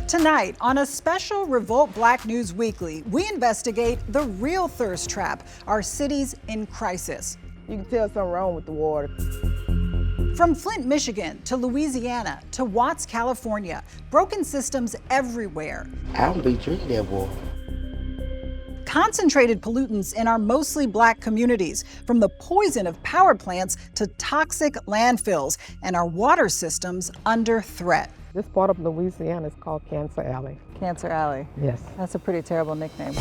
Tonight, on a special Revolt Black News Weekly, we investigate the real thirst trap, our cities in crisis. You can tell something wrong with the water. From Flint, Michigan, to Louisiana, to Watts, California, broken systems everywhere. I don't be drinking that water. Concentrated pollutants in our mostly black communities, from the poison of power plants to toxic landfills, and our water systems under threat. This part of Louisiana is called Cancer Alley. Cancer Alley. Yes. That's a pretty terrible nickname.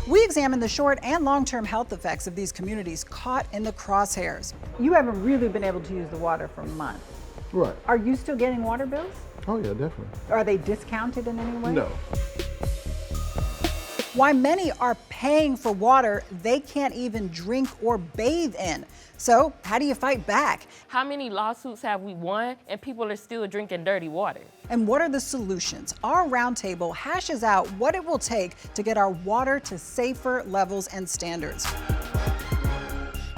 We examine the short and long-term health effects of these communities caught in the crosshairs. You haven't really been able to use the water for months. Right. Are you still getting water bills? Oh yeah, definitely. Are they discounted in any way? No. Why many are paying for water they can't even drink or bathe in. So how do you fight back? How many lawsuits have we won and people are still drinking dirty water? And what are the solutions? Our roundtable hashes out what it will take to get our water to safer levels and standards.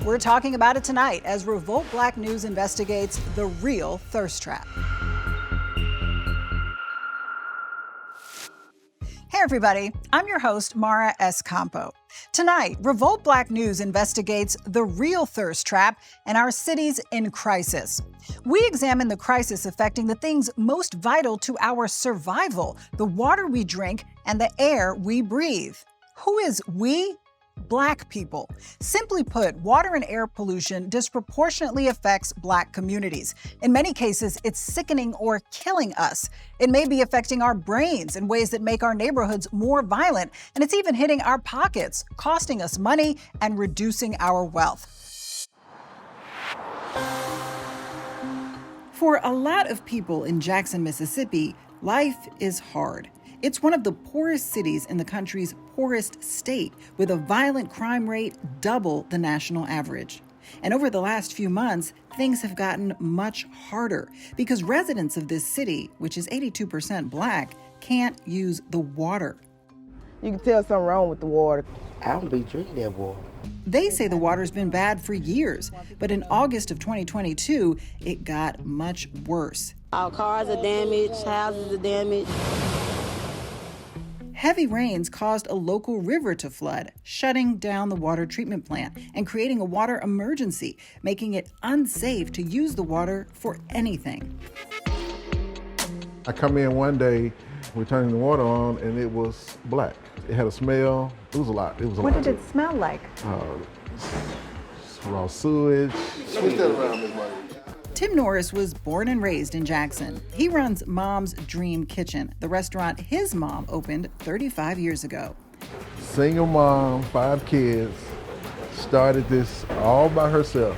We're talking about it tonight as Revolt Black News investigates the real thirst trap. Hey everybody, I'm your host, Mara S. Campo. Tonight, Revolt Black News investigates the real thirst trap and our cities in crisis. We examine the crisis affecting the things most vital to our survival, the water we drink and the air we breathe. Who is we? Black people. Simply put, water and air pollution disproportionately affects Black communities. In many cases, it's sickening or killing us. It may be affecting our brains in ways that make our neighborhoods more violent, and it's even hitting our pockets, costing us money and reducing our wealth. For a lot of people in Jackson, Mississippi, life is hard. It's one of the poorest cities in the country's poorest state, with a violent crime rate double the national average. And over the last few months, things have gotten much harder because residents of this city, which is 82% Black, can't use the water. You can tell something wrong with the water. I don't be drinking that water. They say the water's been bad for years, but in August of 2022, it got much worse. Our cars are damaged, houses are damaged. Heavy rains caused a local river to flood, shutting down the water treatment plant and creating a water emergency, making it unsafe to use the water for anything. I come in one day, we're turning the water on, and it was black. It had a smell. It was a lot. What did it smell like? Raw sewage. Switch that around, Ms. Marty. Tim Norris was born and raised in Jackson. He runs Mom's Dream Kitchen, the restaurant his mom opened 35 years ago. Single mom, 5 kids, started this all by herself.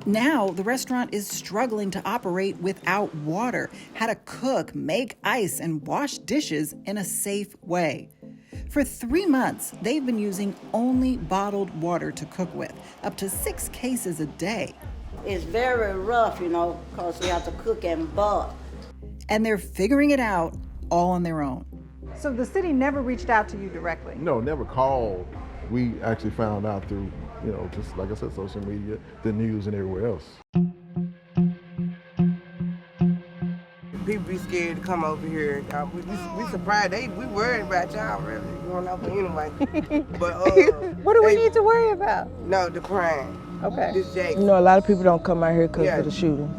Now, the restaurant is struggling to operate without water, how to cook, make ice, and wash dishes in a safe way. For 3 months, they've been using only bottled water to cook with, up to 6 cases a day. It's very rough, because we have to cook in bulk. And they're figuring it out all on their own. So the city never reached out to you directly? No, never called. We actually found out through, just like I said, social media, the news, and everywhere else. People be scared to come over here. We surprised. We worried about y'all really going over anyway. But What do we need to worry about? No, the crime. Okay. This Jackson. A lot of people don't come out here because of the shooting.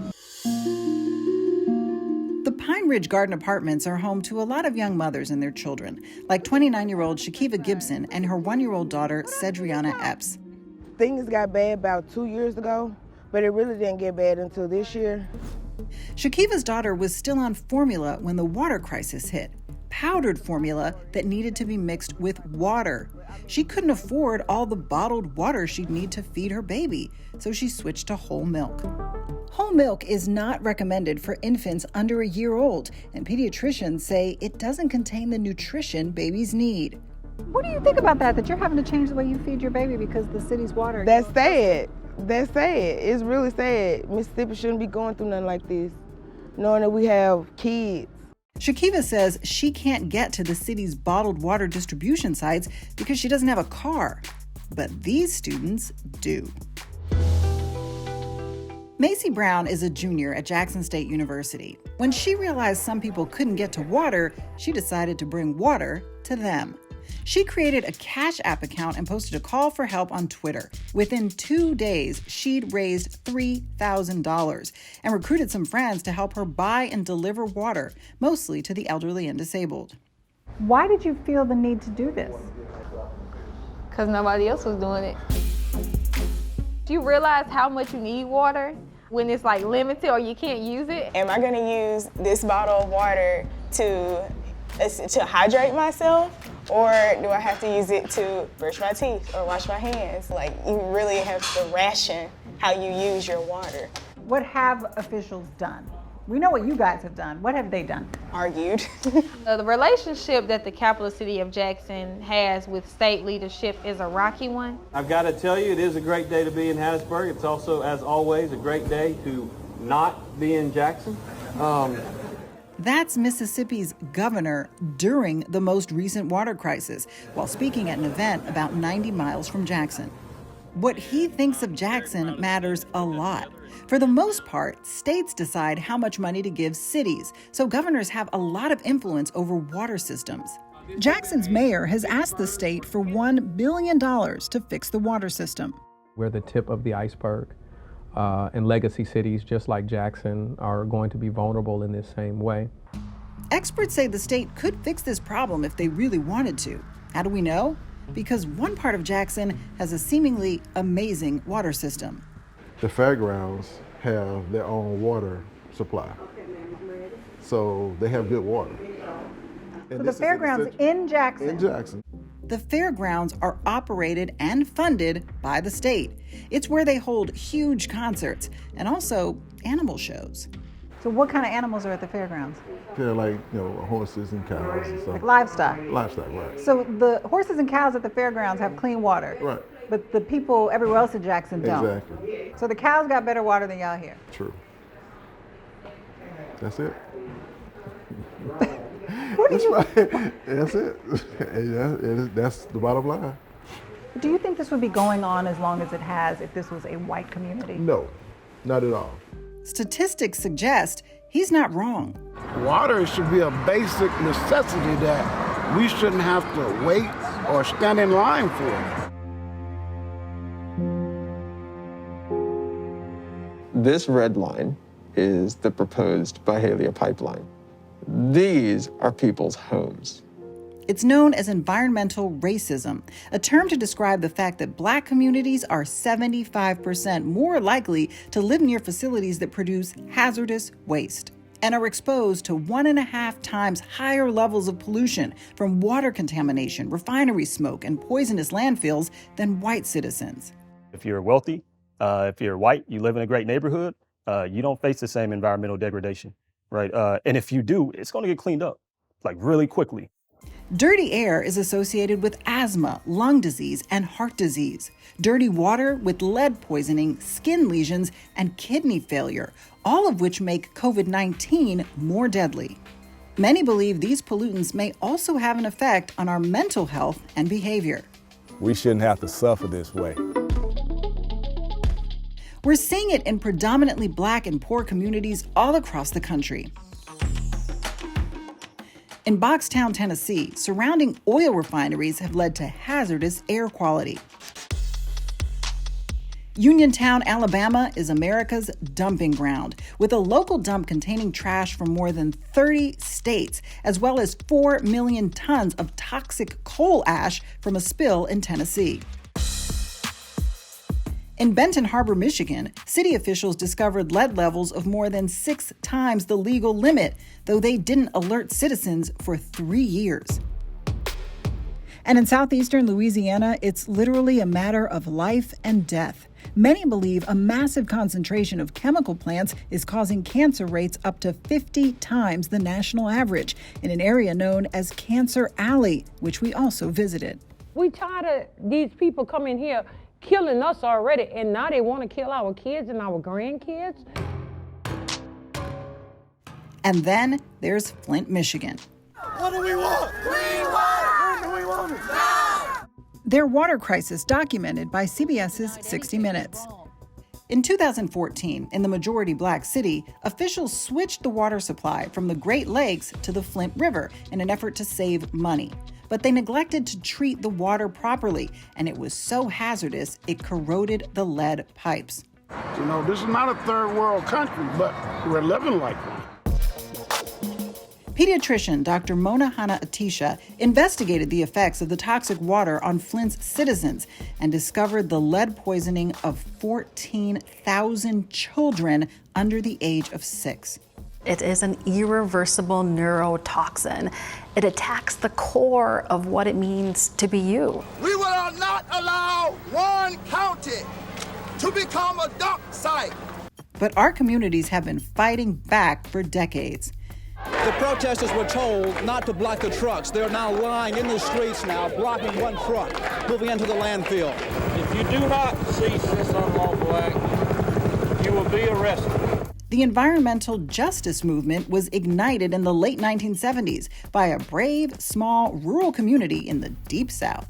The Pine Ridge Garden Apartments are home to a lot of young mothers and their children, like 29-year-old Shakiva Gibson and her 1-year-old daughter, Cedriana Epps. Things got bad about 2 years ago, but it really didn't get bad until this year. Shakiva's daughter was still on formula when the water crisis hit. Powdered formula that needed to be mixed with water. She couldn't afford all the bottled water she'd need to feed her baby, so she switched to whole milk. Whole milk is not recommended for infants under a year old, and pediatricians say it doesn't contain the nutrition babies need. What do you think about that you're having to change the way you feed your baby because the city's water? That's sad. That's sad. It's really sad. Mississippi shouldn't be going through nothing like this, knowing that we have kids. Shakiva says she can't get to the city's bottled water distribution sites because she doesn't have a car. But these students do. Macy Brown is a junior at Jackson State University. When she realized some people couldn't get to water, she decided to bring water to them. She created a Cash App account and posted a call for help on Twitter. Within 2 days, she'd raised $3,000 and recruited some friends to help her buy and deliver water, mostly to the elderly and disabled. Why did you feel the need to do this? Because nobody else was doing it. Do you realize how much you need water when it's like limited or you can't use it? Am I gonna use this bottle of water to hydrate myself, or do I have to use it to brush my teeth or wash my hands? Like, you really have to ration how you use your water. What have officials done? We know what you guys have done. What have they done? Argued. The relationship that the capital city of Jackson has with state leadership is a rocky one. I've got to tell you, it is a great day to be in Hattiesburg. It's also, as always, a great day to not be in Jackson. That's Mississippi's governor during the most recent water crisis, while speaking at an event about 90 miles from Jackson. What he thinks of Jackson matters a lot. For the most part, states decide how much money to give cities, so governors have a lot of influence over water systems. Jackson's mayor has asked the state for $1 billion to fix the water system. We're the tip of the iceberg, and legacy cities just like Jackson are going to be vulnerable in this same way. Experts say the state could fix this problem if they really wanted to. How do we know? Because one part of Jackson has a seemingly amazing water system. The fairgrounds have their own water supply, so they have good water. And So the fairgrounds in Jackson. In Jackson. The fairgrounds are operated and funded by the state. It's where they hold huge concerts and also animal shows. So what kind of animals are at the fairgrounds? They're like, horses and cows and stuff. Like livestock? Livestock, right. So the horses and cows at the fairgrounds have clean water? Right. But the people everywhere else in Jackson don't? Exactly. So the cows got better water than y'all here? True. That's it. That's it. And that's the bottom line. Do you think this would be going on as long as it has if this was a white community? No, not at all. Statistics suggest he's not wrong. Water should be a basic necessity that we shouldn't have to wait or stand in line for. This red line is the proposed Byhalia pipeline. These are people's homes. It's known as environmental racism, a term to describe the fact that Black communities are 75% more likely to live near facilities that produce hazardous waste and are exposed to 1.5 times higher levels of pollution from water contamination, refinery smoke, and poisonous landfills than white citizens. If you're wealthy, if you're white, you live in a great neighborhood, you don't face the same environmental degradation, right? And if you do, it's going to get cleaned up, like really quickly. Dirty air is associated with asthma, lung disease, and heart disease. Dirty water with lead poisoning, skin lesions, and kidney failure, all of which make COVID-19 more deadly. Many believe these pollutants may also have an effect on our mental health and behavior. We shouldn't have to suffer this way. We're seeing it in predominantly Black and poor communities all across the country. In Boxtown, Tennessee, surrounding oil refineries have led to hazardous air quality. Uniontown, Alabama is America's dumping ground, with a local dump containing trash from more than 30 states, as well as 4 million tons of toxic coal ash from a spill in Tennessee. In Benton Harbor, Michigan, city officials discovered lead levels of more than 6 times the legal limit, though they didn't alert citizens for 3 years. And in southeastern Louisiana, it's literally a matter of life and death. Many believe a massive concentration of chemical plants is causing cancer rates up to 50 times the national average in an area known as Cancer Alley, which we also visited. We tired of these people coming here killing us already, and now they want to kill our kids and our grandkids. And then there's Flint, Michigan. What do we want? Clean water! When do we want it? Now! Their water crisis documented by CBS's 60 Minutes. In 2014, in the majority black city, officials switched the water supply from the Great Lakes to the Flint River in an effort to save money. But they neglected to treat the water properly, and it was so hazardous it corroded the lead pipes. You know, this is not a third world country, but we're living like one. Pediatrician Dr. Mona Hanna-Attisha investigated the effects of the toxic water on Flint's citizens and discovered the lead poisoning of 14,000 children under the age of 6. It is an irreversible neurotoxin. It attacks the core of what it means to be you. We will not allow Warren County to become a dump site. But our communities have been fighting back for decades. The protesters were told not to block the trucks. They're now lying in the streets now, blocking one truck, moving into the landfill. If you do not cease this unlawful act, you will be arrested. The environmental justice movement was ignited in the late 1970s by a brave, small, rural community in the Deep South.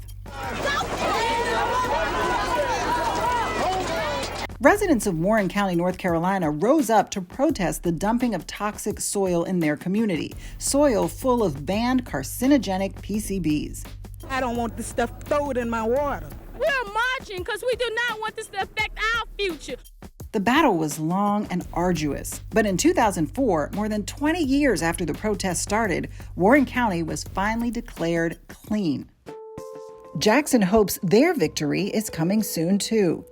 Residents of Warren County, North Carolina, rose up to protest the dumping of toxic soil in their community, soil full of banned carcinogenic PCBs. I don't want this stuff thrown in my water. We're marching because we do not want this to affect our future. The battle was long and arduous, but in 2004, more than 20 years after the protest started, Warren County was finally declared clean. Jackson hopes their victory is coming soon, too.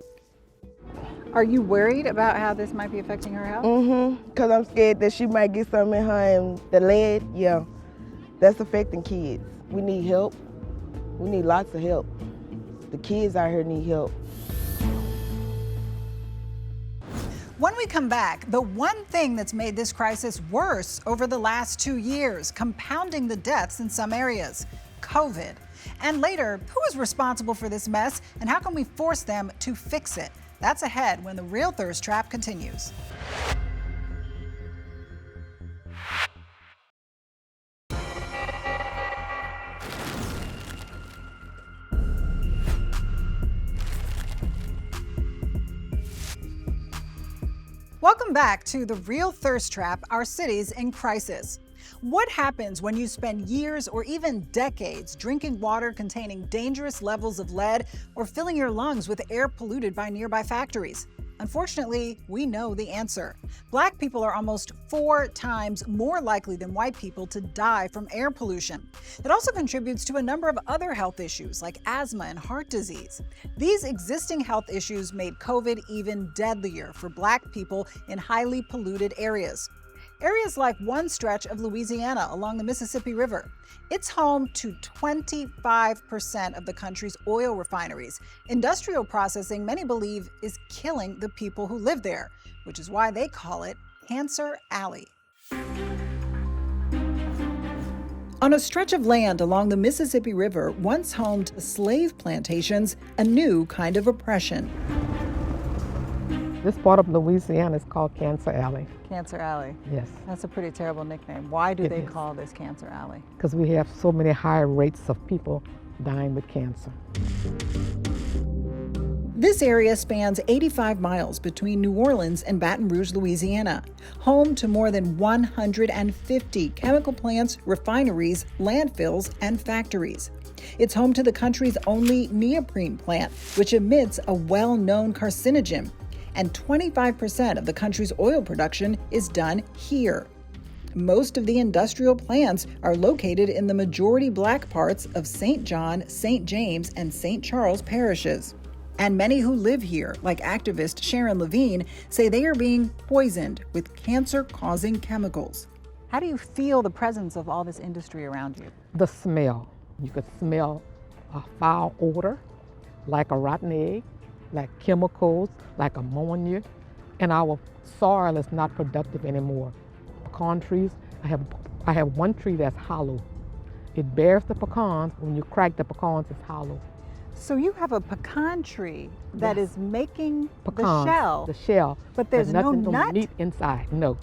Are you worried about how this might be affecting her health? Mm-hmm, because I'm scared that she might get something in her and the lead, yeah, that's affecting kids. We need help. We need lots of help. The kids out here need help. When we come back, the one thing that's made this crisis worse over the last 2 years, compounding the deaths in some areas, COVID. And later, who is responsible for this mess and how can we force them to fix it? That's ahead when the Real Thirst Trap continues. Welcome back to the Real Thirst Trap, Our Cities in Crisis. What happens when you spend years or even decades drinking water containing dangerous levels of lead or filling your lungs with air polluted by nearby factories? Unfortunately, we know the answer. Black people are almost 4 times more likely than white people to die from air pollution. It also contributes to a number of other health issues like asthma and heart disease. These existing health issues made COVID even deadlier for Black people in highly polluted areas. Areas like one stretch of Louisiana along the Mississippi River. It's home to 25% of the country's oil refineries. Industrial processing, many believe, is killing the people who live there, which is why they call it Cancer Alley. On a stretch of land along the Mississippi River, once home to slave plantations, a new kind of oppression. This part of Louisiana is called Cancer Alley. Cancer Alley. Yes. That's a pretty terrible nickname. Why do they call this Cancer Alley? Because we have so many high rates of people dying with cancer. This area spans 85 miles between New Orleans and Baton Rouge, Louisiana, home to more than 150 chemical plants, refineries, landfills, and factories. It's home to the country's only neoprene plant, which emits a well-known carcinogen. And 25% of the country's oil production is done here. Most of the industrial plants are located in the majority Black parts of St. John, St. James, and St. Charles parishes. And many who live here, like activist Sharon Levine, say they are being poisoned with cancer-causing chemicals. How do you feel the presence of all this industry around you? The smell. You could smell a foul odor, like a rotten egg, like chemicals, like ammonia, and our soil is not productive anymore. Pecan trees, I have one tree that's hollow. It bears the pecans. When you crack the pecans, it's hollow. So you have a pecan tree that is making pecans, the shell, but there's no nut? Meat inside, no.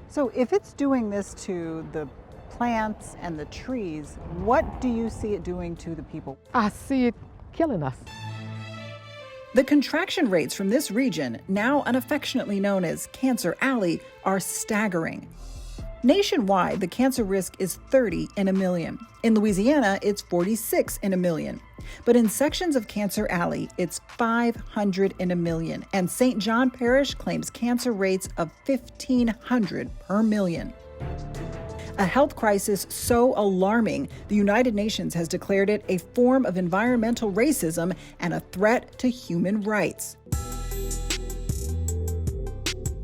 So if it's doing this to the plants and the trees, what do you see it doing to the people? I see it killing us. The contraction rates from this region, now unaffectionately known as Cancer Alley, are staggering. Nationwide, the cancer risk is 30 in a million. In Louisiana, it's 46 in a million. But in sections of Cancer Alley, it's 500 in a million. And St. John Parish claims cancer rates of 1,500 per million. A health crisis so alarming, the United Nations has declared it a form of environmental racism and a threat to human rights.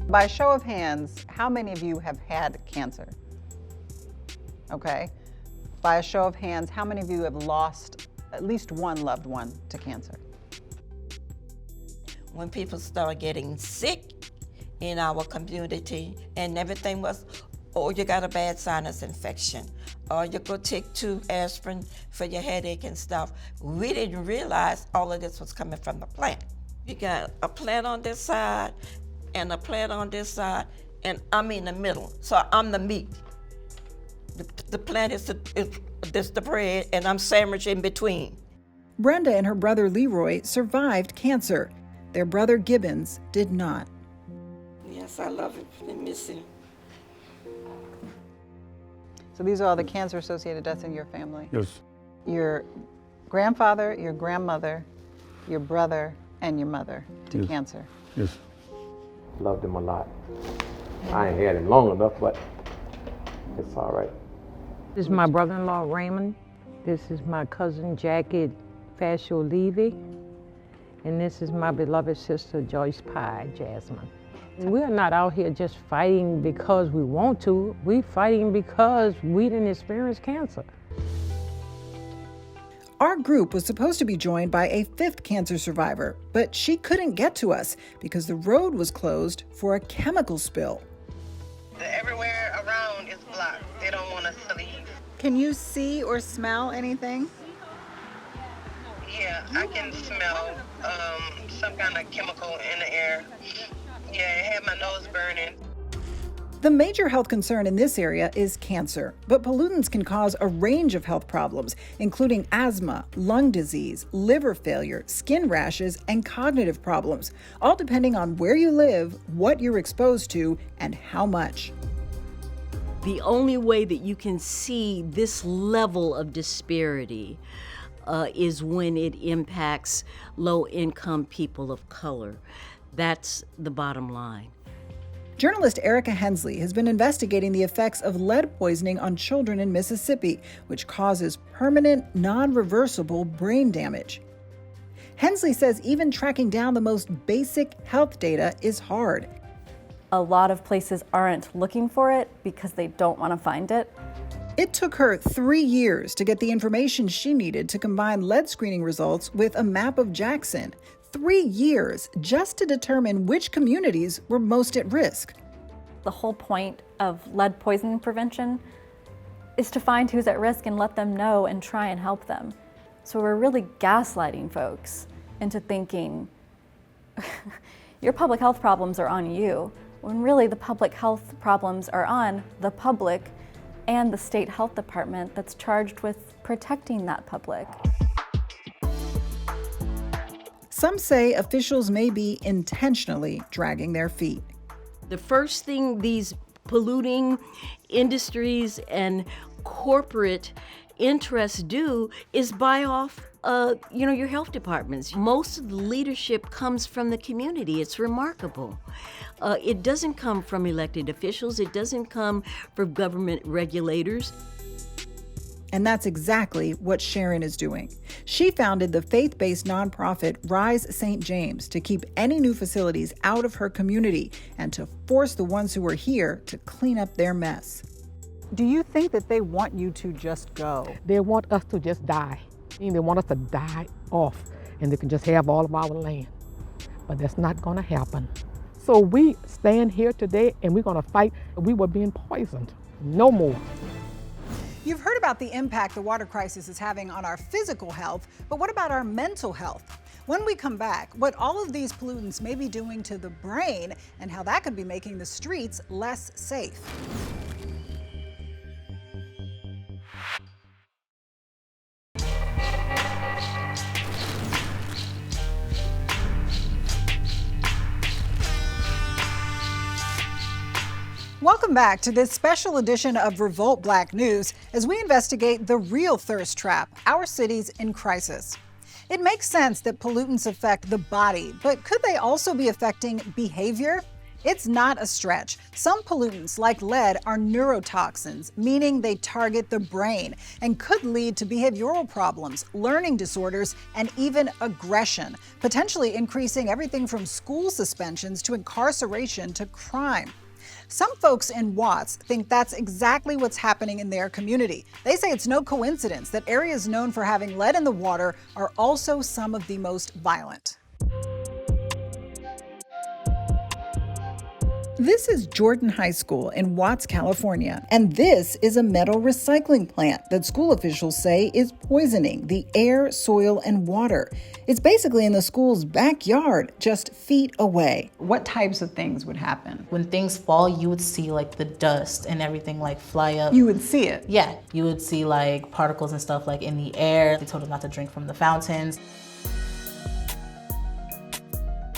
By show of hands, how many of you have had cancer? Okay. By a show of hands, how many of you have lost at least one loved one to cancer? When people start getting sick in our community and everything was, oh, you got a bad sinus infection, or you go take 2 aspirin for your headache and stuff. We didn't realize all of this was coming from the plant. You got a plant on this side and a plant on this side, and I'm in the middle, so I'm the meat. The plant is the bread, and I'm sandwiched in between. Brenda and her brother Leroy survived cancer. Their brother Gibbons did not. Yes, I love him and miss him. So these are all the cancer-associated deaths in your family? Yes. Your grandfather, your grandmother, your brother, and your mother to cancer? Yes. Loved him a lot. I ain't had him long enough, but it's all right. This is my brother-in-law, Raymond. This is my cousin, Jackie Fascio Levy. And this is my beloved sister, Joyce Pye, Jasmine. We're not out here just fighting because we want to. We're fighting because we didn't experience cancer. Our group was supposed to be joined by a 5th cancer survivor, but she couldn't get to us because the road was closed for a chemical spill. Everywhere around is blocked. They don't want us to leave. Can you see or smell anything? Yeah, I can smell some kind of chemical in the air. Yeah, it had my nose burning. The major health concern in this area is cancer, but pollutants can cause a range of health problems, including asthma, lung disease, liver failure, skin rashes, and cognitive problems, all depending on where you live, what you're exposed to, and how much. The only way that you can see this level of disparity is when it impacts low-income people of color. That's the bottom line. Journalist Erica Hensley has been investigating the effects of lead poisoning on children in Mississippi, which causes permanent, non-reversible brain damage. Hensley says even tracking down the most basic health data is hard. A lot of places aren't looking for it because they don't want to find it. It took her 3 years to get the information she needed to combine lead screening results with a map of Jackson. 3 years just to determine which communities were most at risk. The whole point of lead poisoning prevention is to find who's at risk and let them know and try and help them. So we're really gaslighting folks into thinking your public health problems are on you, when really the public health problems are on the public and the state health department that's charged with protecting that public. Some say officials may be intentionally dragging their feet. The first thing these polluting industries and corporate interests do is buy off your health departments. Most of the leadership comes from the community. It's remarkable. It doesn't come from elected officials. It doesn't come from government regulators. And that's exactly what Sharon is doing. She founded the faith-based nonprofit Rise St. James to keep any new facilities out of her community and to force the ones who are here to clean up their mess. Do you think that they want you to just go? They want us to just die. They want us to die off and they can just have all of our land. But that's not gonna happen. So we stand here today and we're gonna fight. We were being poisoned. No more. You've heard about the impact the water crisis is having on our physical health, but what about our mental health? When we come back, what all of these pollutants may be doing to the brain and how that could be making the streets less safe. Welcome back to this special edition of Revolt Black News as we investigate the real thirst trap, our cities in crisis. It makes sense that pollutants affect the body, but could they also be affecting behavior? It's not a stretch. Some pollutants, like lead, are neurotoxins, meaning they target the brain and could lead to behavioral problems, learning disorders, and even aggression, potentially increasing everything from school suspensions to incarceration to crime. Some folks in Watts think that's exactly what's happening in their community. They say it's no coincidence that areas known for having lead in the water are also some of the most violent. This is Jordan High School in Watts, California, and this is a metal recycling plant that school officials say is poisoning the air, soil, and water. It's basically in the school's backyard, just feet away. What types of things would happen? When things fall, you would see like the dust and everything like fly up. You would see it? Yeah, you would see like particles and stuff like in the air. They told us not to drink from the fountains.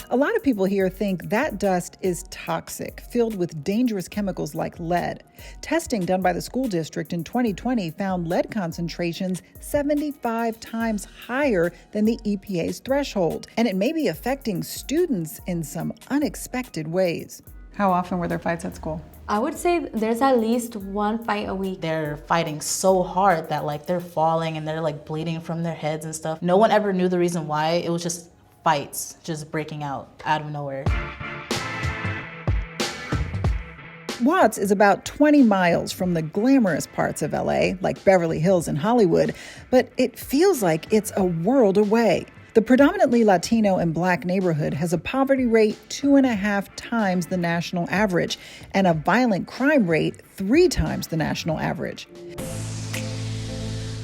A lot of people here think that dust is toxic, filled with dangerous chemicals like lead. Testing done by the school district in 2020 found lead concentrations 75 times higher than the EPA's threshold, and it may be affecting students in some unexpected ways. How often were there fights at school? I would say there's at least one fight a week. They're fighting so hard that like they're falling and they're like bleeding from their heads and stuff. No one ever knew the reason why. It was just fights just breaking out of nowhere. Watts is about 20 miles from the glamorous parts of LA, like Beverly Hills and Hollywood, but it feels like it's a world away. The predominantly Latino and Black neighborhood has a poverty rate 2.5 times the national average and a violent crime rate 3 times the national average.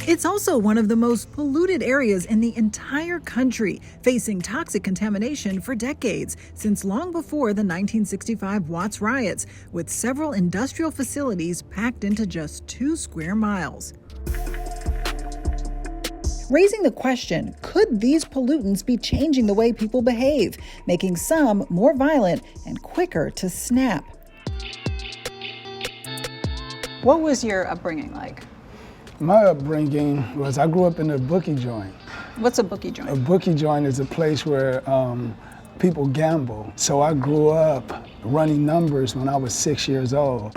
It's also one of the most polluted areas in the entire country, facing toxic contamination for decades, since long before the 1965 Watts riots, with several industrial facilities packed into just 2 square miles. Raising the question, could these pollutants be changing the way people behave, making some more violent and quicker to snap? What was your upbringing like? My upbringing was I grew up in a bookie joint. What's a bookie joint? A bookie joint is a place where people gamble. So I grew up running numbers when I was 6 years old.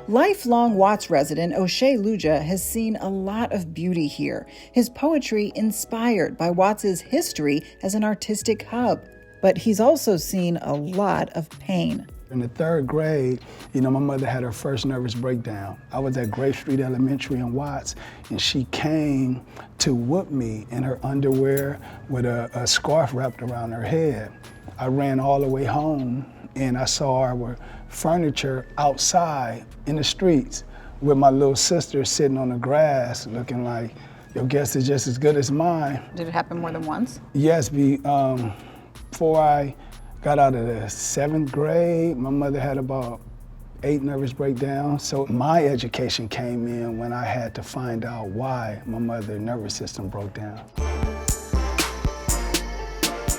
Lifelong Watts resident O'Shea Luja has seen a lot of beauty here, his poetry inspired by Watts's history as an artistic hub. But he's also seen a lot of pain. In the 3rd grade, my mother had her first nervous breakdown. I was at Grape Street Elementary in Watts, and she came to whoop me in her underwear with a scarf wrapped around her head. I ran all the way home, and I saw our furniture outside in the streets with my little sister sitting on the grass looking like, your guess is just as good as mine. Did it happen more than once? Yes, before I got out of the 7th grade, my mother had about 8 nervous breakdowns. So my education came in when I had to find out why my mother's nervous system broke down.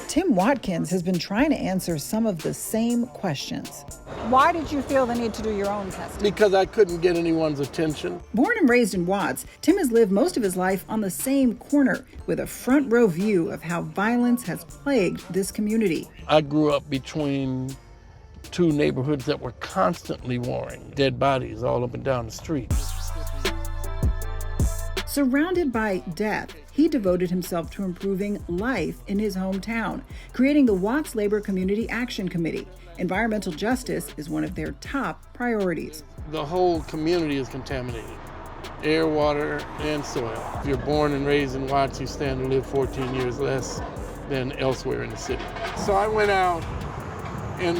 Tim Watkins has been trying to answer some of the same questions. Why did you feel the need to do your own testing? Because I couldn't get anyone's attention. Born and raised in Watts, Tim has lived most of his life on the same corner with a front row view of how violence has plagued this community. I grew up between 2 neighborhoods that were constantly warring, dead bodies all up and down the street. Surrounded by death, he devoted himself to improving life in his hometown, creating the Watts Labor Community Action Committee. Environmental justice is one of their top priorities. The whole community is contaminated, air, water, and soil. If you're born and raised in Watts, you stand to live 14 years less than elsewhere in the city. So I went out and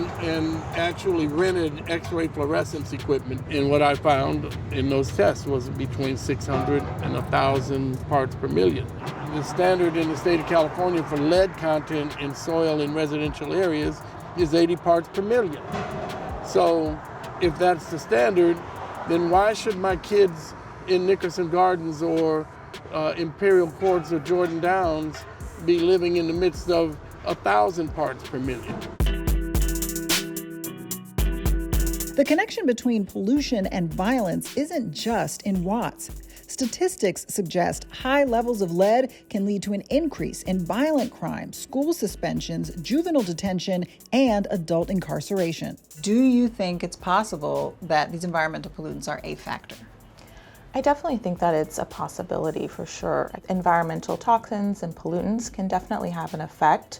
actually rented X-ray fluorescence equipment. And what I found in those tests was between 600 and 1,000 parts per million. The standard in the state of California for lead content in soil in residential areas is 80 parts per million. So if that's the standard, then why should my kids in Nickerson Gardens or Imperial Ports or Jordan Downs be living in the midst of 1,000 parts per million? The connection between pollution and violence isn't just in Watts. Statistics suggest high levels of lead can lead to an increase in violent crime, school suspensions, juvenile detention, and adult incarceration. Do you think it's possible that these environmental pollutants are a factor? I definitely think that it's a possibility for sure. Environmental toxins and pollutants can definitely have an effect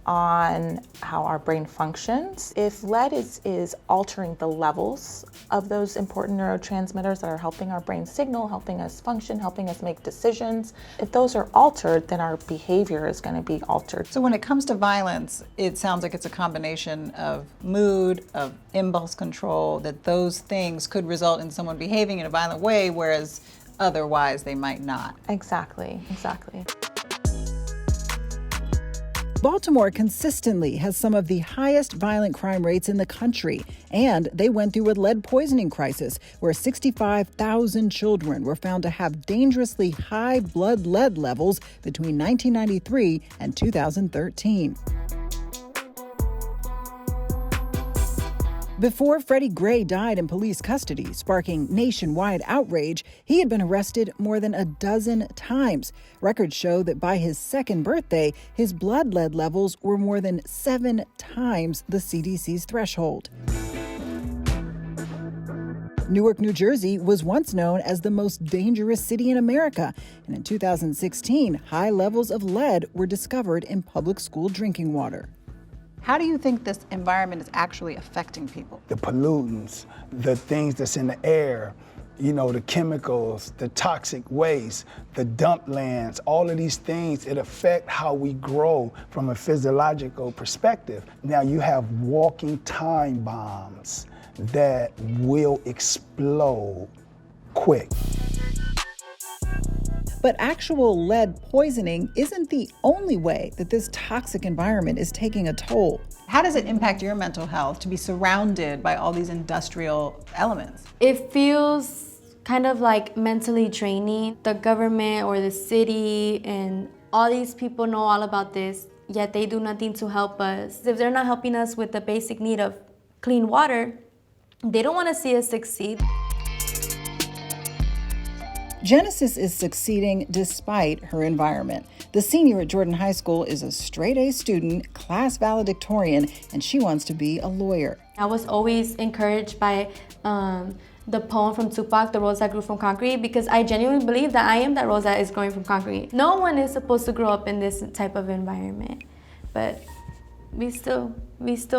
on how our brain functions. If lead is altering the levels of those important neurotransmitters that are helping our brain signal, helping us function, helping us make decisions, if those are altered, then our behavior is going to be altered. So when it comes to violence, it sounds like it's a combination of mood, of impulse control, that those things could result in someone behaving in a violent way, whereas otherwise they might not. Exactly. Baltimore consistently has some of the highest violent crime rates in the country, and they went through a lead poisoning crisis where 65,000 children were found to have dangerously high blood lead levels between 1993 and 2013. Before Freddie Gray died in police custody, sparking nationwide outrage, he had been arrested more than a dozen times. Records show that by his second birthday, his blood lead levels were more than 7 times the CDC's threshold. Newark, New Jersey was once known as the most dangerous city in America, and in 2016, high levels of lead were discovered in public school drinking water. How do you think this environment is actually affecting people? The pollutants, the things that's in the air, the chemicals, the toxic waste, the dump lands, all of these things, it affect how we grow from a physiological perspective. Now you have walking time bombs that will explode quick. But actual lead poisoning isn't the only way that this toxic environment is taking a toll. How does it impact your mental health to be surrounded by all these industrial elements? It feels kind of like mentally draining. The government or the city and all these people know all about this, yet they do nothing to help us. If they're not helping us with the basic need of clean water, they don't want to see us succeed. Genesis is succeeding despite her environment. The senior at Jordan High School is a straight-A student, class valedictorian, and she wants to be a lawyer. I was always encouraged by the poem from Tupac, The Rose That Grew from Concrete, because I genuinely believe that I am that rose that is growing from concrete. No one is supposed to grow up in this type of environment, but we still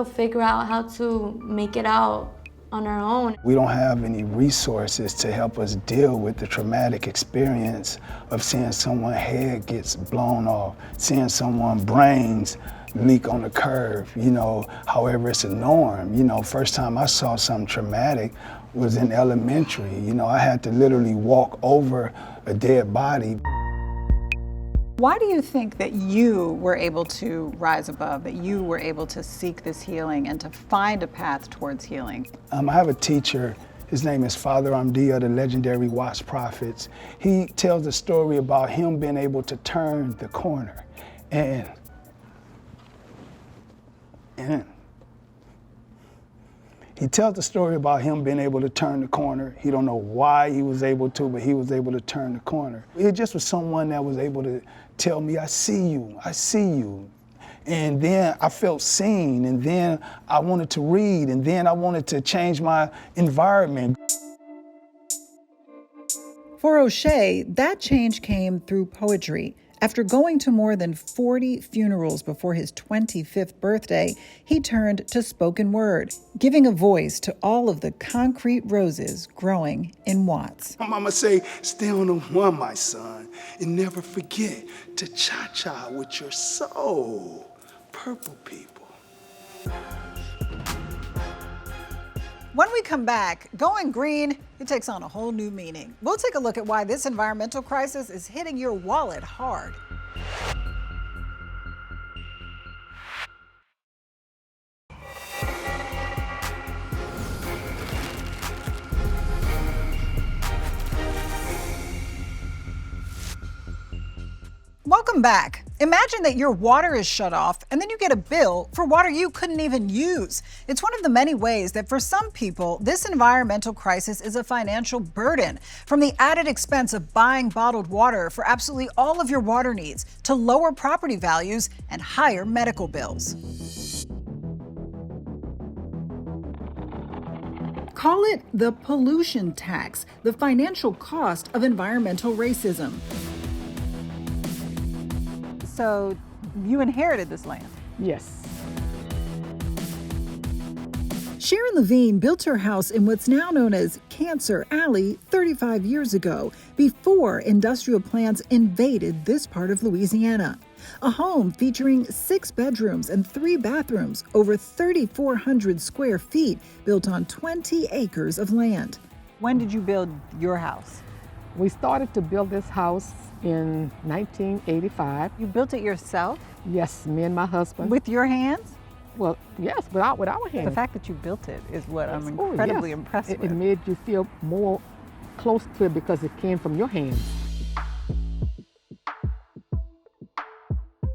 figure out how to make it out on our own. We don't have any resources to help us deal with the traumatic experience of seeing someone's head gets blown off, seeing someone's brains leak on the curve, however it's a norm. First time I saw something traumatic was in elementary. I had to literally walk over a dead body. Why do you think that you were able to rise above, that you were able to seek this healing and to find a path towards healing? I have a teacher, his name is Father Amdi of the legendary Watts Prophets. He tells a story about him being able to turn the corner. And he tells the story about him being able to turn the corner. He don't know why he was able to, but he was able to turn the corner. It just was someone that was able to tell me, I see you. And then I felt seen, and then I wanted to read, and then I wanted to change my environment. For O'Shea, that change came through poetry. After going to more than 40 funerals before his 25th birthday, he turned to spoken word, giving a voice to all of the concrete roses growing in Watts. My mama say, stay on the one, my son, and never forget to cha-cha with your soul. Purple people. When we come back, going green, it takes on a whole new meaning. We'll take a look at why this environmental crisis is hitting your wallet hard. Welcome back. Imagine that your water is shut off and then you get a bill for water you couldn't even use. It's one of the many ways that for some people, this environmental crisis is a financial burden. From the added expense of buying bottled water for absolutely all of your water needs to lower property values and higher medical bills. Call it the pollution tax, the financial cost of environmental racism. So you inherited this land? Yes. Sharon Levine built her house in what's now known as Cancer Alley 35 years ago, before industrial plants invaded this part of Louisiana. A home featuring 6 bedrooms and 3 bathrooms, over 3,400 square feet, built on 20 acres of land. When did you build your house? We started to build this house in 1985. You built it yourself? Yes, me and my husband. With your hands? Well, yes, with our hands. The fact that you built it is what I'm incredibly impressed with. It made you feel more close to it because it came from your hands.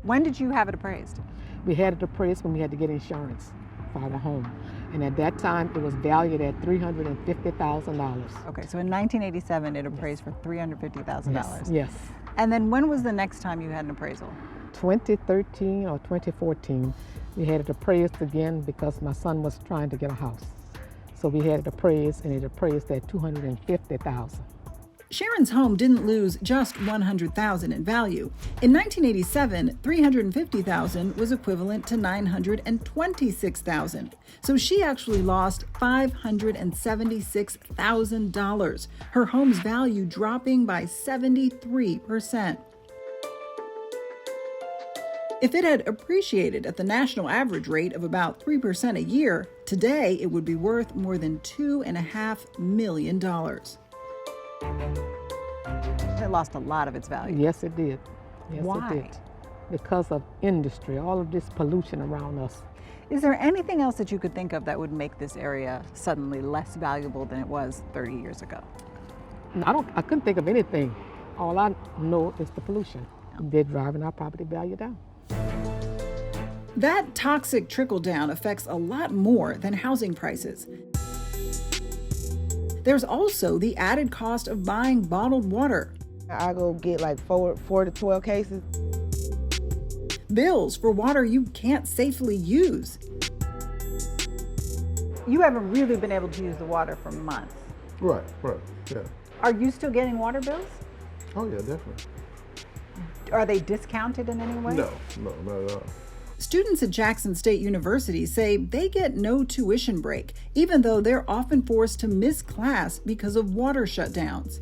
When did you have it appraised? We had it appraised when we had to get insurance for our home. And at that time, it was valued at $350,000. Okay, so in 1987, it appraised for $350,000. Yes. And then when was the next time you had an appraisal? 2013 or 2014, we had it appraised again because my son was trying to get a house. So we had it appraised, and it appraised at $250,000. Sharon's home didn't lose just $100,000 in value. In 1987, $350,000 was equivalent to $926,000. So she actually lost $576,000, her home's value dropping by 73%. If it had appreciated at the national average rate of about 3% a year, today it would be worth more than $2.5 million. It lost a lot of its value. Yes, it did. Yes, Why? It did. Because of industry, all of this pollution around us. Is there anything else that you could think of that would make this area suddenly less valuable than it was 30 years ago? I couldn't think of anything. All I know is the pollution. They're driving our property value down. That toxic trickle-down affects a lot more than housing prices. There's also the added cost of buying bottled water. I go get like 4 to 12 cases. Bills for water you can't safely use. You haven't really been able to use the water for months. Right, yeah. Are you still getting water bills? Oh yeah, definitely. Are they discounted in any way? No, not at all. Students at Jackson State University say they get no tuition break, even though they're often forced to miss class because of water shutdowns.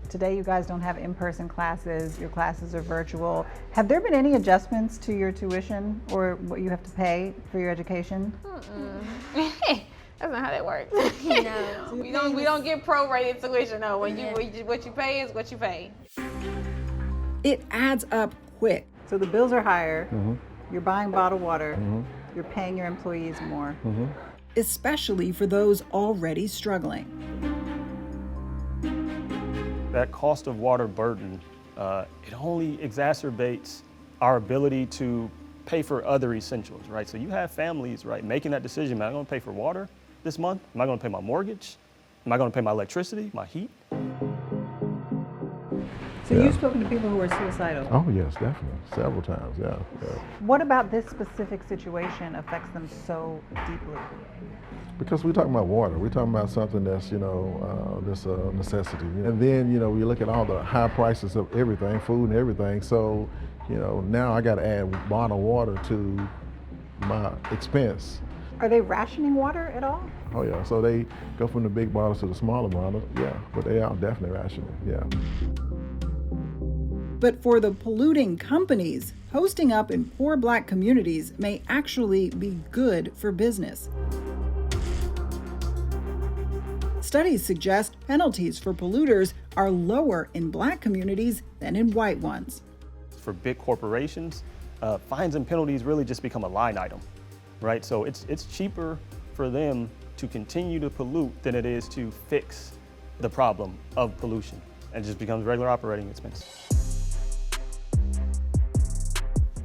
Today you guys don't have in-person classes, your classes are virtual. Have there been any adjustments to your tuition or what you have to pay for your education? That's not how that works. No. we don't get prorated tuition. No, what you pay is what you pay. It adds up quick. So the bills are higher. You're buying bottled water, you're paying your employees more, especially for those already struggling. That cost of water burden, it only exacerbates our ability to pay for other essentials, right? So you have families, right, making that decision, am I gonna pay for water this month? Am I gonna pay my mortgage? Am I gonna pay my electricity, my heat? So you've spoken to people who are suicidal? Oh yes, definitely, several times, yeah. What about this specific situation affects them so deeply? Because we're talking about water, we're talking about something that's, that's a necessity. And then, we look at all the high prices of everything, food and everything, so, now I gotta add bottled water to my expense. Are they rationing water at all? Oh yeah, so they go from the big bottles to the smaller bottles, yeah, but they are definitely rationing, yeah. But for the polluting companies, hosting up in poor Black communities may actually be good for business. Studies suggest penalties for polluters are lower in Black communities than in white ones. For big corporations, fines and penalties really just become a line item, right? So it's cheaper for them to continue to pollute than it is to fix the problem of pollution. And it just becomes regular operating expense.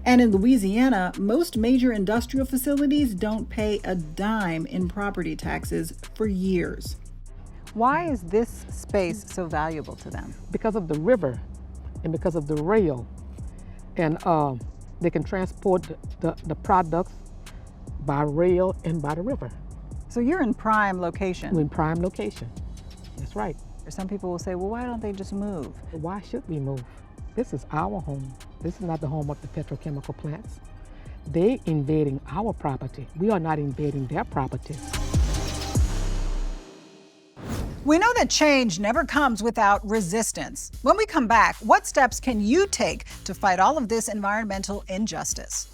And in Louisiana, most major industrial facilities don't pay a dime in property taxes for years. Why is this space so valuable to them? Because of the river and because of the rail. And they can transport the products by rail and by the river. So you're in prime location. We're in prime location. That's right. Some people will say, well, why don't they just move? Why should we move? This is our home. This is not the home of the petrochemical plants. They're invading our property. We are not invading their property. We know that change never comes without resistance. When we come back, what steps can you take to fight all of this environmental injustice?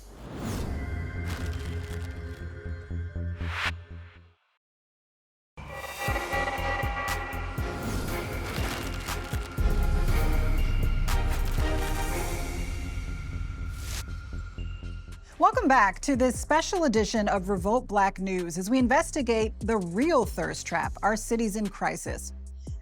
Welcome back to this special edition of Revolt Black News as we investigate the real thirst trap, our cities in crisis.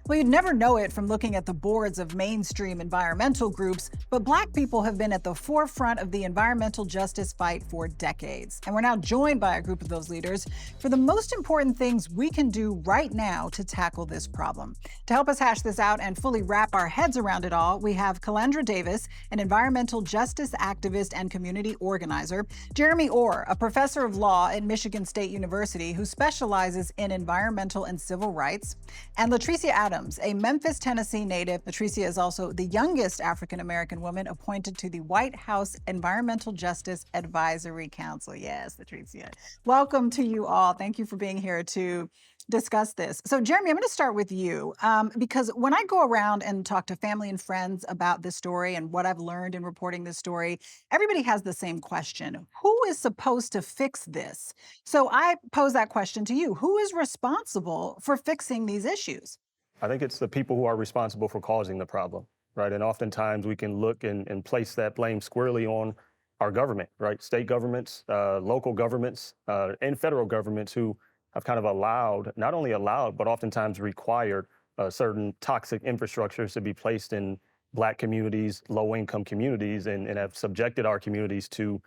Well, you'd never know it from looking at the boards of mainstream environmental groups, but Black people have been at the forefront of the environmental justice fight for decades. And we're now joined by a group of those leaders for the most important things we can do right now to tackle this problem. To help us hash this out and fully wrap our heads around it all, we have Calandra Davis, an environmental justice activist and community organizer, Jeremy Orr, a professor of law at Michigan State University who specializes in environmental and civil rights, and Latricia Adams, a Memphis, Tennessee native. Latricia is also the youngest African-American woman appointed to the White House Environmental Justice Advisory Council. Yes, Latricia. Welcome to you all. Thank you for being here to discuss this. So Jeremy, I'm going to start with you because when I go around and talk to family and friends about this story and what I've learned in reporting this story, everybody has the same question. Who is supposed to fix this? So I pose that question to you. Who is responsible for fixing these issues? I think it's the people who are responsible for causing the problem, right? And oftentimes we can look and place that blame squarely on our government, right? State governments, local governments, and federal governments who have kind of allowed, not only allowed, but oftentimes required certain toxic infrastructures to be placed in Black communities, low-income communities, and have subjected our communities to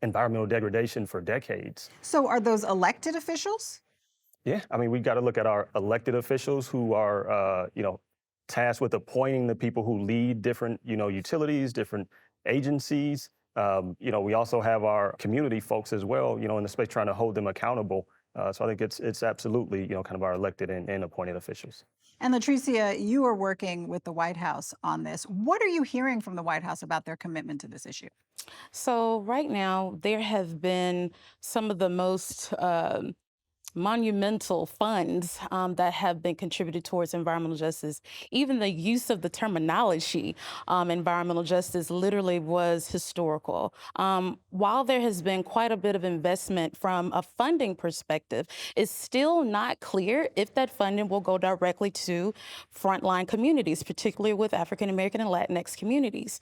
environmental degradation for decades. So are those elected officials? Yeah, I mean, we've got to look at our elected officials who are, tasked with appointing the people who lead different, utilities, different agencies. We also have our community folks as well, in the space trying to hold them accountable. So I think it's absolutely, kind of our elected and appointed officials. And Latricia, you are working with the White House on this. What are you hearing from the White House about their commitment to this issue? So right now, there have been some of the most monumental funds that have been contributed towards environmental justice. Even the use of the terminology environmental justice literally was historical. While there has been quite a bit of investment from a funding perspective, it's still not clear if that funding will go directly to frontline communities, particularly with African American and Latinx communities.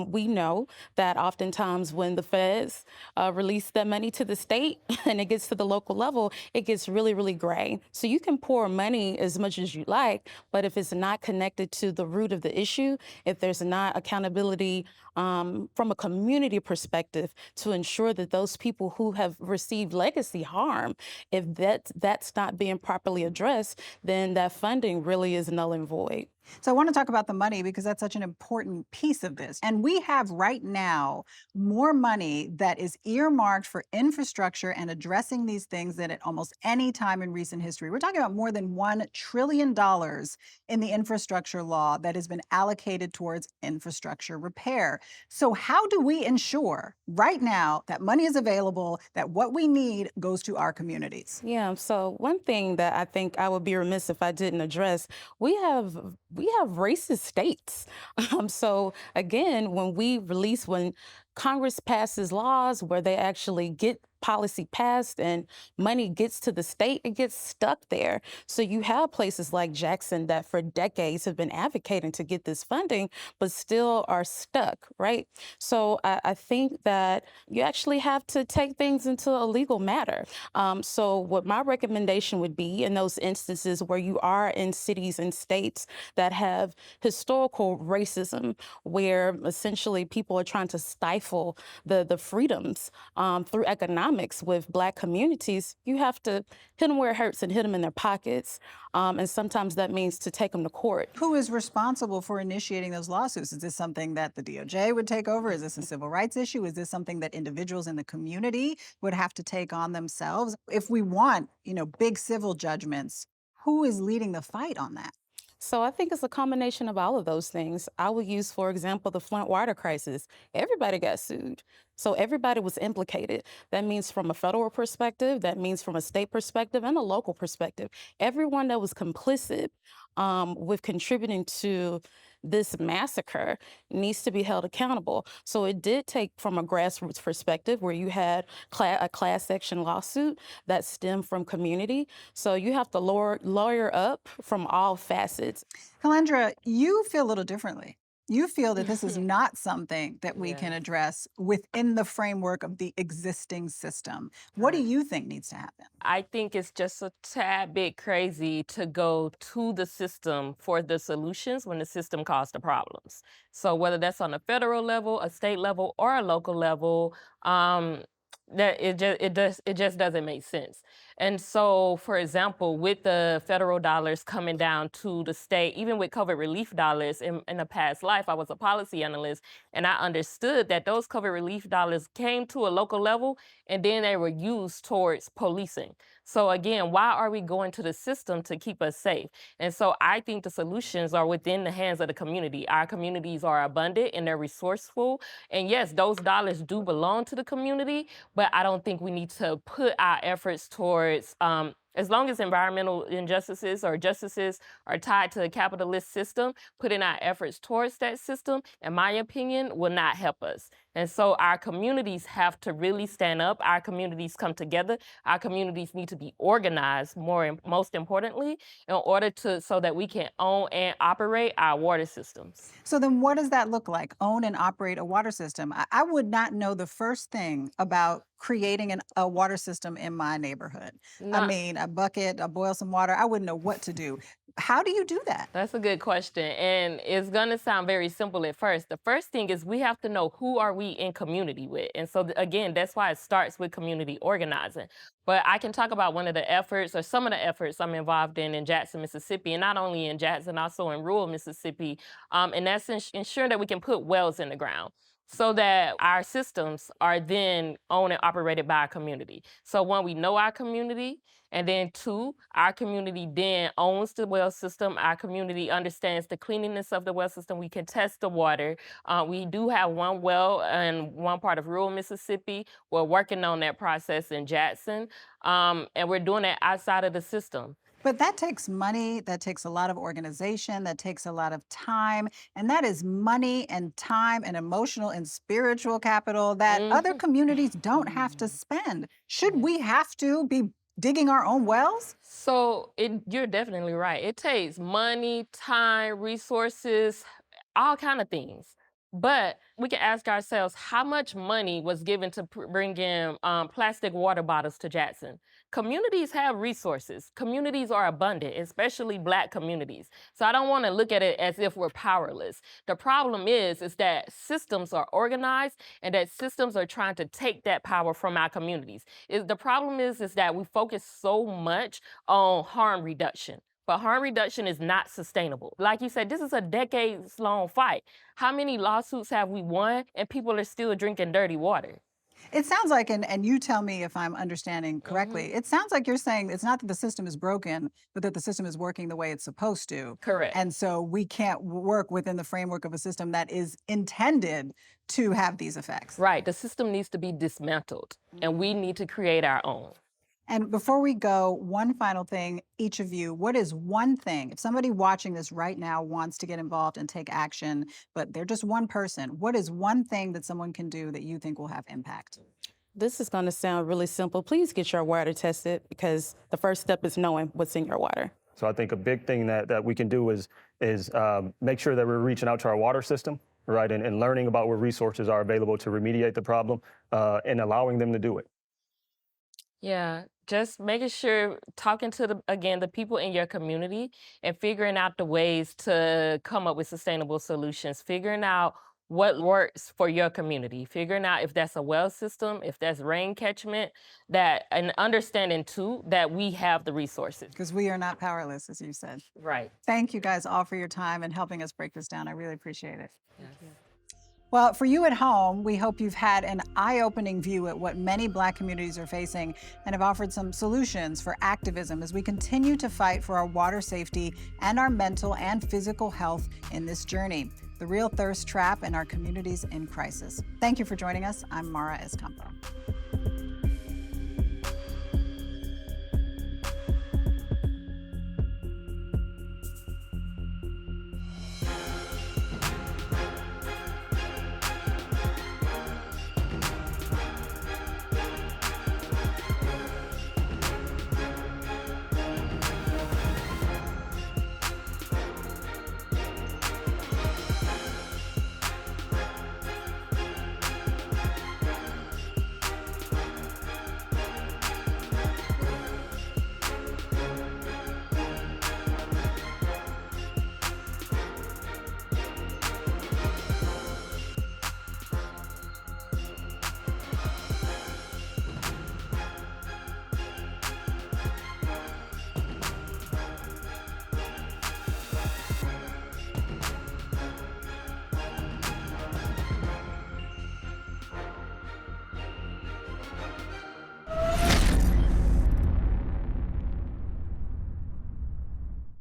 We know that oftentimes when the feds release that money to the state and it gets to the local level, it gets really, really gray. So you can pour money as much as you like, but if it's not connected to the root of the issue, if there's not accountability from a community perspective to ensure that those people who have received legacy harm, if that's not being properly addressed, then that funding really is null and void. So I want to talk about the money because that's such an important piece of this. And we have right now more money that is earmarked for infrastructure and addressing these things than at almost any time in recent history. We're talking about more than $1 trillion in the infrastructure law that has been allocated towards infrastructure repair. So how do we ensure right now that money is available, that what we need goes to our communities? Yeah, so one thing that I think I would be remiss if I didn't address, we have racist states. So again, when Congress passes laws where they actually get policy passed and money gets to the state, it gets stuck there. So you have places like Jackson that for decades have been advocating to get this funding, but still are stuck, right? So I think that you actually have to take things into a legal matter. So what my recommendation would be in those instances where you are in cities and states that have historical racism, where essentially people are trying to stifle the freedoms through economics with Black communities, you have to hit them where it hurts and hit them in their pockets. And sometimes that means to take them to court. Who is responsible for initiating those lawsuits? Is this something that the DOJ would take over? Is this a civil rights issue? Is this something that individuals in the community would have to take on themselves? If we want, big civil judgments, who is leading the fight on that? So I think it's a combination of all of those things. I would use, for example, the Flint water crisis. Everybody got sued. So everybody was implicated. That means from a federal perspective, that means from a state perspective and a local perspective. Everyone that was complicit with contributing to this massacre needs to be held accountable. So it did take from a grassroots perspective where you had a class action lawsuit that stemmed from community. So you have to lawyer up from all facets. Kalendra, you feel a little differently. You feel that this is not something that we can address within the framework of the existing system. What do you think needs to happen? I think it's just a tad bit crazy to go to the system for the solutions when the system caused the problems. So whether that's on a federal level, a state level, or a local level, that it just doesn't make sense. And so, for example, with the federal dollars coming down to the state, even with COVID relief dollars, in a past life, I was a policy analyst, and I understood that those COVID relief dollars came to a local level, and then they were used towards policing. So again, why are we going to the system to keep us safe? And so I think the solutions are within the hands of the community. Our communities are abundant and they're resourceful. And yes, those dollars do belong to the community, but I don't think we need to put our efforts towards, as long as environmental injustices or justices are tied to the capitalist system, putting our efforts towards that system, in my opinion, will not help us. And so our communities have to really stand up. Our communities come together. Our communities need to be organized, most importantly, in order so that we can own and operate our water systems. So then what does that look like, own and operate a water system? I would not know the first thing about creating a water system in my neighborhood. I mean, a bucket, I boil some water, I wouldn't know what to do. How do you do that? That's a good question. And it's going to sound very simple at first. The first thing is we have to know who are we in community with. And so again, that's why it starts with community organizing. But I can talk about one of the efforts or some of the efforts I'm involved in Jackson, Mississippi, and not only in Jackson, also in rural Mississippi. And that's ensuring that we can put wells in the ground, so that our systems are then owned and operated by our community. So one, we know our community, and then two, our community then owns the well system. Our community understands the cleanliness of the well system. We can test the water. We do have one well in one part of rural Mississippi. We're working on that process in Jackson, and we're doing that outside of the system. But that takes money, that takes a lot of organization, that takes a lot of time, and that is money and time and emotional and spiritual capital that other communities don't have to spend. Should we have to be digging our own wells? So you're definitely right. It takes money, time, resources, all kind of things. But we can ask ourselves, how much money was given to bring in plastic water bottles to Jackson? Communities have resources. Communities are abundant, especially Black communities. So I don't want to look at it as if we're powerless. The problem is that systems are organized and that systems are trying to take that power from our communities. The problem is that we focus so much on harm reduction. But harm reduction is not sustainable. Like you said, this is a decades-long fight. How many lawsuits have we won and people are still drinking dirty water? It sounds like, and you tell me if I'm understanding correctly, it sounds like you're saying it's not that the system is broken, but that the system is working the way it's supposed to. Correct. And so we can't work within the framework of a system that is intended to have these effects. Right. The system needs to be dismantled, and we need to create our own. And before we go, one final thing, each of you, what is one thing, if somebody watching this right now wants to get involved and take action, but they're just one person, what is one thing that someone can do that you think will have impact? This is going to sound really simple. Please get your water tested because the first step is knowing what's in your water. So I think a big thing that we can do is make sure that we're reaching out to our water system, right, and learning about what resources are available to remediate the problem and allowing them to do it. Yeah, just making sure, talking to the people in your community and figuring out the ways to come up with sustainable solutions, figuring out what works for your community, figuring out if that's a well system, if that's rain catchment, and understanding too that we have the resources. Because we are not powerless, as you said. Right. Thank you guys all for your time and helping us break this down. I really appreciate it. Well, for you at home, we hope you've had an eye-opening view at what many Black communities are facing and have offered some solutions for activism as we continue to fight for our water safety and our mental and physical health in this journey. The real thirst trap in our communities in crisis. Thank you for joining us. I'm Mara Escampo.